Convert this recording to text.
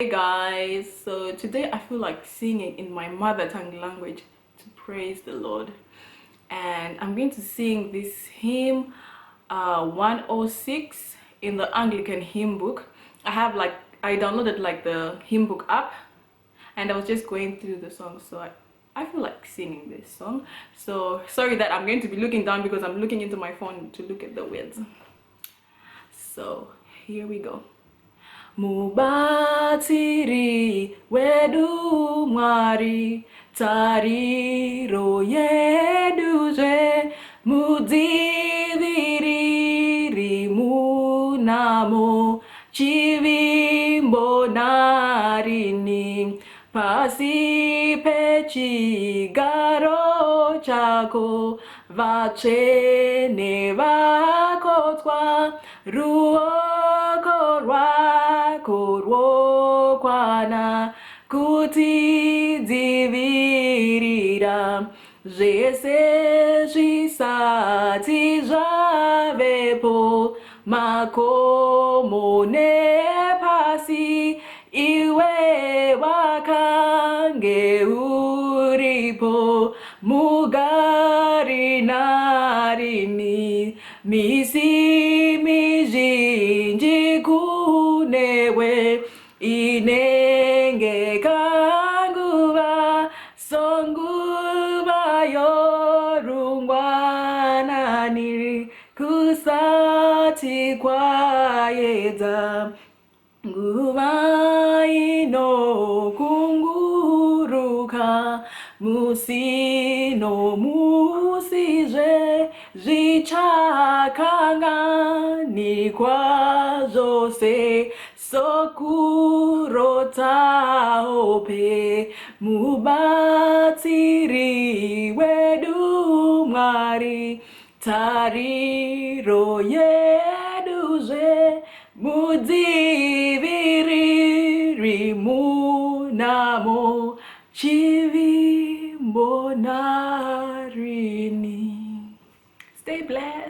Hey guys, so today I feel like singing in my mother tongue language to praise the Lord, and I'm going to sing this hymn 106 in the Anglican hymn book. I downloaded the hymn book app, and I was just going through the song, so I feel like singing this song. So sorry that I'm going to be looking down because I'm looking into my phone to look at the words. So here we go. Mubatsi wedu mwari tariro yeduje mudziviriri munamo chivimbo narini pasi pechigaro chako vachene vakotwa ruoko rwako rwokwana kutidzivirira zvese zvisati zvavepo makomo nepasi iwe wakange uripo mugari narini misi mizhinji kunewe inenge kanguva songuva yorungwanani kusati kwaedza nguva inokunguruka musi nomusizve zvichakanganikwa zvose sokurota hope mubatsiri wedu mwari tariro yeduzve mudziviriri munamo chivimbo narini. Stay blessed.